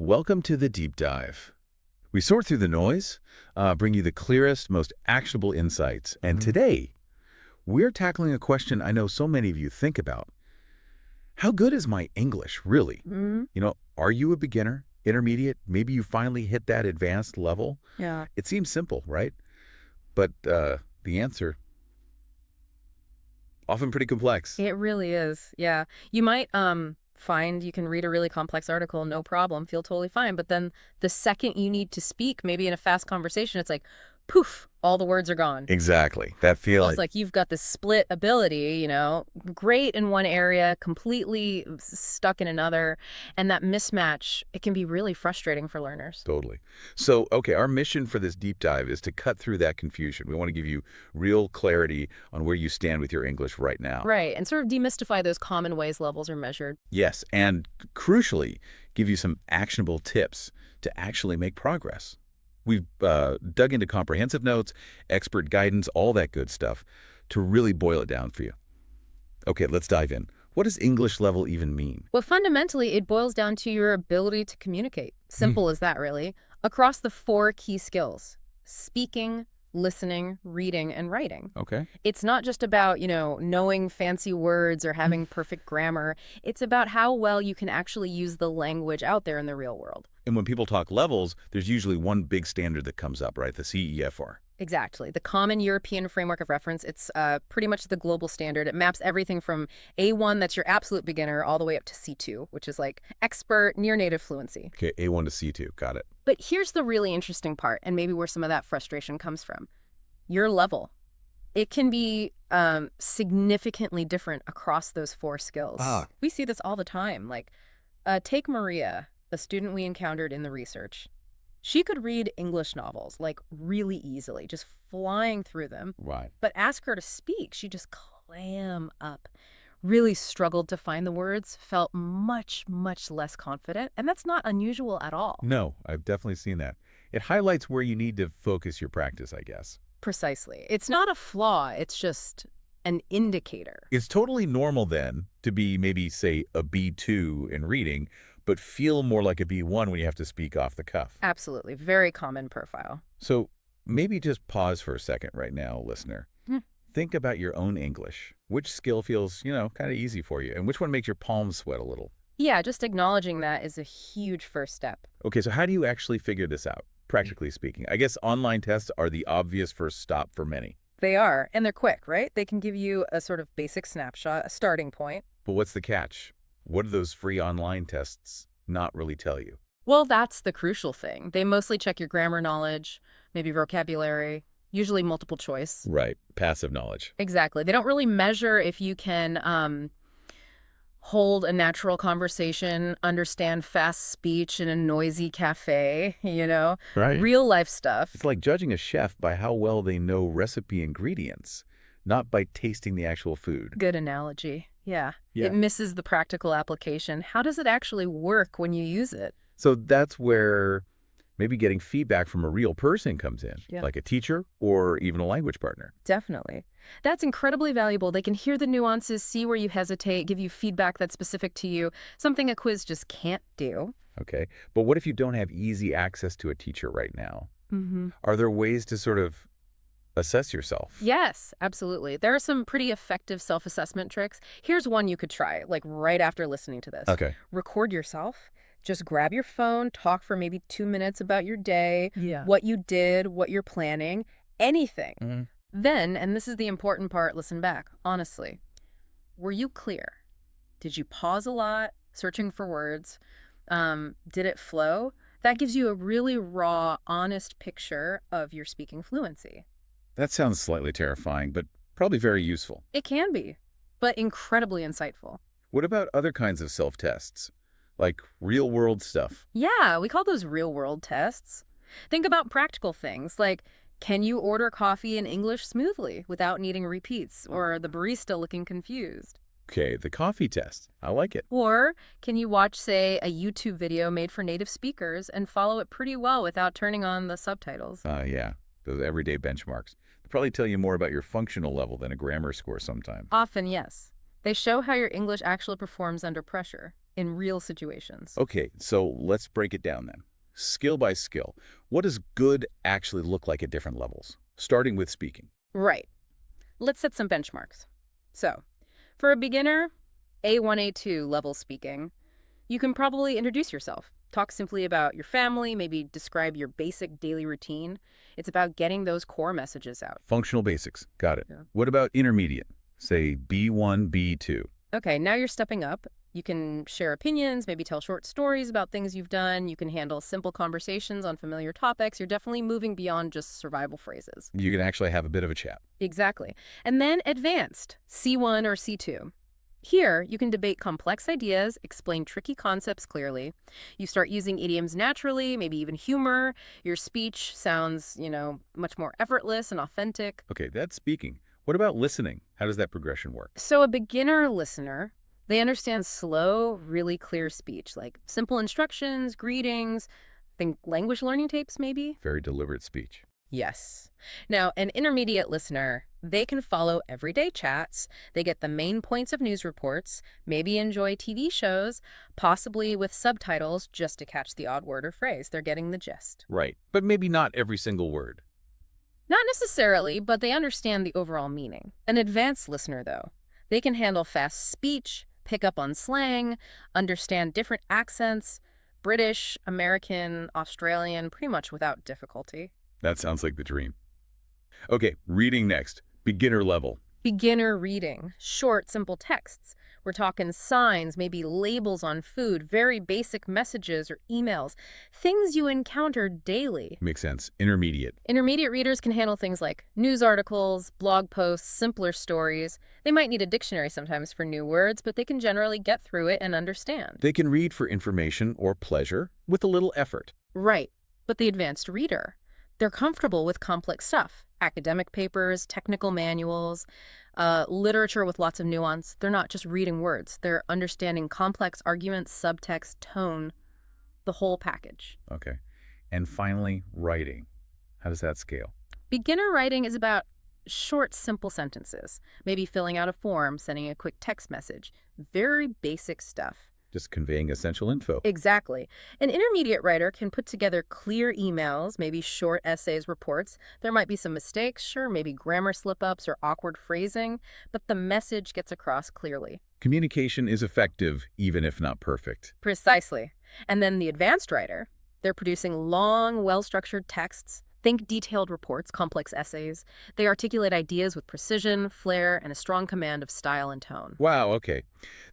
Welcome to the deep dive. We sort through the noise, bring you the clearest, most actionable insights. And today, we're tackling a question I know so many of you think about. How good is my English, really? Mhm. Are you a beginner, intermediate? Maybe you finally hit that advanced level? Yeah, It seems simple, right? But the answer, often pretty complex. it really is. Yeah. You might find you can read a really complex article, no problem, feel totally fine. But then the second you need to speak, maybe in a fast conversation, it's like, poof, all the words are gone. Exactly. That Feels feeling. like you've got this split ability, great in one area, completely stuck in another. And that mismatch, it can be really frustrating for learners. Totally. So, okay, our mission for this deep dive is to cut through that confusion. We want to give you real clarity on where you stand with your English right now. Right. And sort of demystify those common ways levels are measured. Yes, and crucially, give you some actionable tips to actually make progress. We've dug into comprehensive notes, expert guidance, all that good stuff to really boil it down for you. Okay, let's dive in. What does English level even mean? Well, fundamentally, it boils down to your ability to communicate. Simple as that, really. Across the four key skills: speaking, listening, reading, and writing. Okay. It's not just about, knowing fancy words or having perfect grammar. It's about how well you can actually use the language out there in the real world. And when people talk levels, there's usually one big standard that comes up, right? The CEFR. Exactly. The Common European Framework of Reference, it's pretty much the global standard. It maps everything from A1, that's your absolute beginner, all the way up to C2, which is like expert, near native fluency. Okay, A1 to C2. Got it. But here's the really interesting part, and maybe where some of that frustration comes from. Your level. It can be significantly different across those four skills. Ah. We see this all the time. Like, take Maria, the student we encountered in the research. She could read English novels, like, really easily, just flying through them. Right. But ask her to speak, she just clam up. Really struggled to find the words, felt much, much less confident, and that's not unusual at all. No, I've definitely seen that. It highlights where you need to focus your practice, I guess. Precisely. It's not a flaw, it's just an indicator. It's totally normal then to be maybe, say, a B2 in reading, but feel more like a B1 when you have to speak off the cuff. Absolutely. Very common profile. So maybe just pause for a second right now, listener. Hmm. Think about your own English. Which skill feels, kind of easy for you, and which one makes your palms sweat a little? Yeah, just acknowledging that is a huge first step. Okay, so how do you actually figure this out, practically speaking? I guess online tests are the obvious first stop for many. They are, and they're quick, right? They can give you a sort of basic snapshot, a starting point. But what's the catch? What do those free online tests not really tell you? Well, that's the crucial thing. They mostly check your grammar knowledge, maybe vocabulary, usually multiple choice. Right, passive knowledge. Exactly. They don't really measure if you can hold a natural conversation, understand fast speech in a noisy cafe. Right. Real life stuff. It's like judging a chef by how well they know recipe ingredients, not by tasting the actual food. Good analogy. Yeah. Yeah. It misses the practical application. How does it actually work when you use it? So that's where maybe getting feedback from a real person comes in, Yeah. like a teacher or even a language partner. Definitely. That's incredibly valuable. They can hear the nuances, see where you hesitate, give you feedback that's specific to you, something a quiz just can't do. Okay, but what if you don't have easy access to a teacher right now? Mm-hmm. Are there ways to sort of assess yourself? Yes, absolutely. There are some pretty effective self-assessment tricks. Here's one you could try, like right after listening to this. Okay. Record yourself. Just grab your phone, talk for maybe 2 minutes about your day, Yeah. what you did, what you're planning, anything. Mhm. Then, and this is the important part, listen back, honestly. Were you clear? Did you pause a lot, searching for words? Did it flow? That gives you a really raw, honest picture of your speaking fluency. That sounds slightly terrifying, but probably very useful. It can be, but incredibly insightful. What about other kinds of self-tests, like real-world stuff? Yeah, we call those real-world tests. Think about practical things like, can you order coffee in English smoothly without needing repeats or the barista looking confused? Okay, the coffee test. I like it. Or can you watch, say, a YouTube video made for native speakers and follow it pretty well without turning on the subtitles? Yeah, those everyday benchmarks. They probably tell you more about your functional level than a grammar score sometimes. Often, yes. They show how your English actually performs under pressure. in real situations. Okay, so let's break it down then. Skill by skill. What does good actually look like at different levels? Starting with speaking. Right. Let's set some benchmarks. So, for a beginner, A1, A2 level speaking, you can probably introduce yourself. Talk simply about your family, maybe describe your basic daily routine. It's about getting those core messages out. Functional basics. Got it. Yeah. What about intermediate? Say B1, B2. Okay, now you're stepping up. You can share opinions, maybe tell short stories about things you've done. You can handle simple conversations on familiar topics. You're definitely moving beyond just survival phrases. You can actually have a bit of a chat. Exactly. And then advanced, C1 or C2. Here, you can debate complex ideas, explain tricky concepts clearly. You start using idioms naturally, maybe even humor. Your speech sounds, much more effortless and authentic. Okay, that's speaking. What about listening? How does that progression work? So a beginner listener, they understand slow, really clear speech, like simple instructions, greetings, think language learning tapes maybe? Very deliberate speech. Yes. Now, an intermediate listener, they can follow everyday chats, they get the main points of news reports, maybe enjoy TV shows, possibly with subtitles just to catch the odd word or phrase. They're getting the gist. Right, but maybe not every single word. Not necessarily, but they understand the overall meaning. An advanced listener, though, they can handle fast speech, pick up on slang, understand different accents, British, American, Australian, pretty much without difficulty. That sounds like the dream. Okay, reading next. Beginner level. Beginner reading, short, simple texts. We're talking signs, maybe labels on food, very basic messages or emails, things you encounter daily. Makes sense. Intermediate. Intermediate readers can handle things like news articles, blog posts, simpler stories. They might need a dictionary sometimes for new words, but they can generally get through it and understand. They can read for information or pleasure with a little effort. Right. But the advanced reader, they're comfortable with complex stuff. Academic papers, technical manuals, literature with lots of nuance. They're not just reading words. They're understanding complex arguments, subtext, tone, the whole package. Okay. And finally, writing. How does that scale? Beginner writing is about short, simple sentences, maybe filling out a form, sending a quick text message. Very basic stuff. Just conveying essential info. Exactly. An intermediate writer can put together clear emails, maybe short essays, reports. There might be some mistakes, sure, maybe grammar slip-ups or awkward phrasing, but the message gets across clearly. Communication is effective, even if not perfect. Precisely. And then the advanced writer, they're producing long, well-structured texts. Think detailed reports, complex essays. They articulate ideas with precision, flair, and a strong command of style and tone. Wow, okay.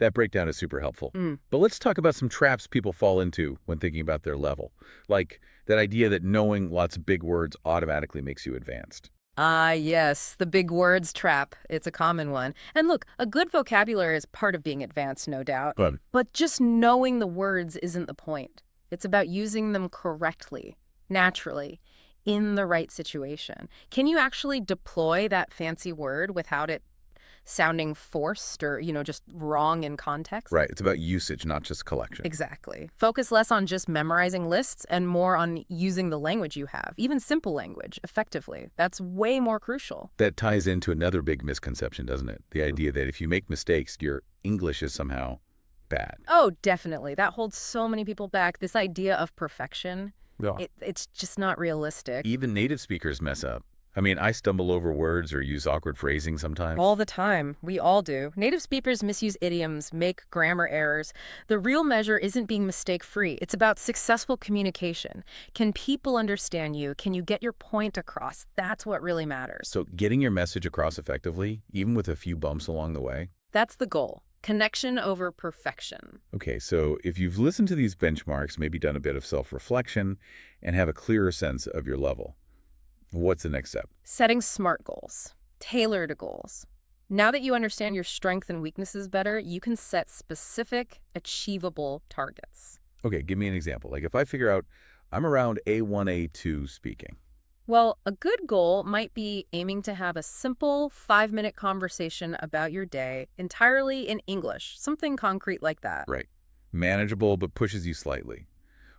That breakdown is super helpful. Mm. But let's talk about some traps people fall into when thinking about their level. Like that idea that knowing lots of big words automatically makes you advanced. Ah, yes, the big words trap. It's a common one. And look, a good vocabulary is part of being advanced, no doubt. But just knowing the words isn't the point. It's about using them correctly, naturally, in the right situation. Can you actually deploy that fancy word without it sounding forced or, just wrong in context? Right, it's about usage, not just collection. Exactly. Focus less on just memorizing lists and more on using the language you have, even simple language, effectively. That's way more crucial. That ties into another big misconception, doesn't it? The idea that if you make mistakes, your English is somehow bad. Oh, definitely. That holds so many people back. This idea of perfection, Yeah. it's just not realistic. Even native speakers mess up. I mean, I stumble over words or use awkward phrasing sometimes. All the time. We all do. Native speakers misuse idioms, make grammar errors. The real measure isn't being mistake-free. It's about successful communication. Can people understand you? Can you get your point across? That's what really matters. So getting your message across effectively, even with a few bumps along the way. That's the goal. Connection over perfection. Okay, so if you've listened to these benchmarks, maybe done a bit of self-reflection, and have a clearer sense of your level, what's the next step? Setting SMART goals. Tailored goals. Now that you understand your strengths and weaknesses better, you can set specific, achievable targets. Okay, give me an example. Like if I figure out I'm around A1, A2 speaking. Well, a good goal might be aiming to have a simple 5-minute conversation about your day entirely in English, something concrete like that. Right. Manageable, but pushes you slightly.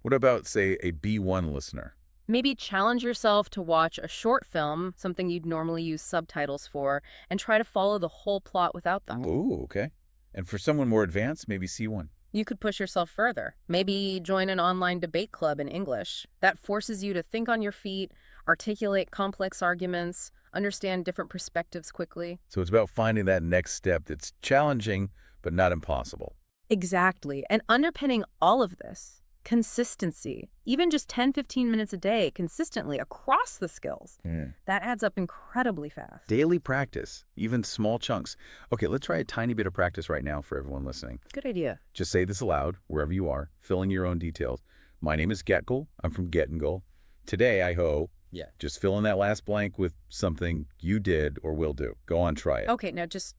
What about, say, a B1 listener? Maybe challenge yourself to watch a short film, something you'd normally use subtitles for, and try to follow the whole plot without them. Ooh, okay. And for someone more advanced, maybe C1. You could push yourself further. Maybe join an online debate club in English. That forces you to think on your feet, articulate complex arguments, understand different perspectives quickly. So it's about finding that next step that's challenging but not impossible. Exactly. And underpinning all of this, consistency, even just 10-15 minutes a day consistently across the skills, that adds up incredibly fast. Daily practice, even small chunks. Okay, let's try a tiny bit of practice right now for everyone listening. Good idea. Just say this aloud, wherever you are, filling your own details. My name is Getgul. I'm from Gettingul. Today, I ho. Yeah. Just fill in that last blank with something you did or will do. Go on, try it. Okay, now just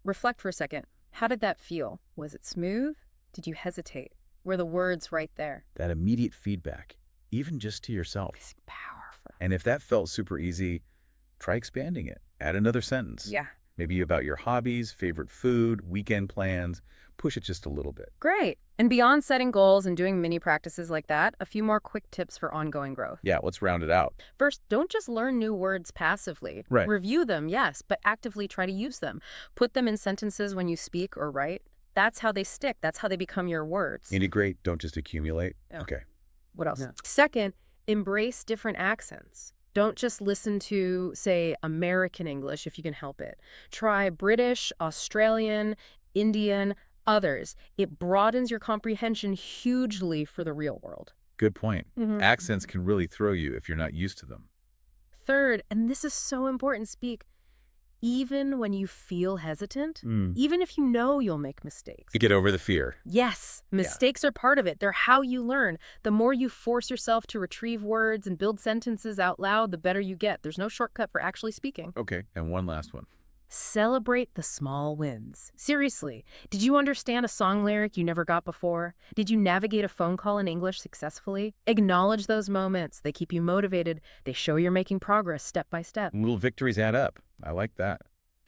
reflect for a second. How did that feel? Was it smooth? Did you hesitate? Were the words right there? That immediate feedback, even just to yourself. It's powerful. And if that felt super easy, try expanding it. Add another sentence. Yeah. Maybe about your hobbies, favorite food, weekend plans. Push it just a little bit. Great. And beyond setting goals and doing mini practices like that, a few more quick tips for ongoing growth. Yeah, let's round it out. First, don't just learn new words passively. Right. Review them, yes, but actively try to use them. Put them in sentences when you speak or write. That's how they stick. That's how they become your words. Integrate, don't just accumulate. Yeah. Okay. What else? Yeah. Second, embrace different accents. Don't just listen to, say, American English if you can help it. Try British, Australian, Indian, others. It broadens your comprehension hugely for the real world. Good point. Mhm. Accents can really throw you if you're not used to them. Third, and this is so important, speak even when you feel hesitant, even if you know you'll make mistakes. To get over the fear. Yes, mistakes are part of it. They're how you learn. The more you force yourself to retrieve words and build sentences out loud, the better you get. There's no shortcut for actually speaking. Okay, and one last one. Celebrate the small wins. Seriously, did you understand a song lyric you never got before? Did you navigate a phone call in English successfully? Acknowledge those moments. They keep you motivated. They show you're making progress step by step. Little victories add up. I like that.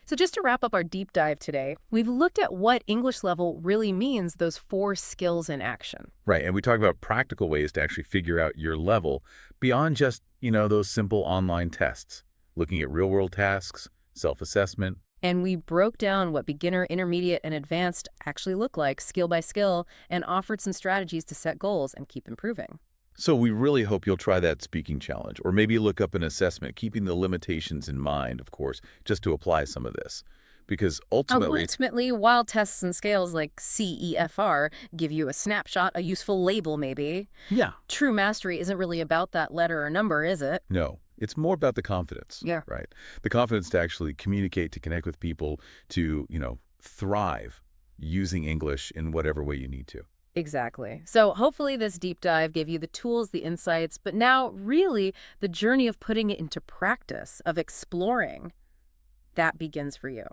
So just to wrap up our deep dive today, we've looked at what English level really means, those 4 skills in action. Right, and we talk about practical ways to actually figure out your level beyond just, those simple online tests. Looking at real-world tasks, self-assessment. And we broke down what beginner, intermediate, and advanced actually look like, skill by skill, and offered some strategies to set goals and keep improving. So we really hope you'll try that speaking challenge, or maybe look up an assessment, keeping the limitations in mind, of course, just to apply some of this. Because ultimately, While tests and scales like CEFR give you a snapshot, a useful label maybe, Yeah. true mastery isn't really about that letter or number, is it? no, it's more about the confidence. Yeah. Right. The confidence to actually communicate, to connect with people, to, thrive using English in whatever way you need to. Exactly. So hopefully this deep dive gave you the tools, the insights, but now really the journey of putting it into practice, of exploring, that begins for you.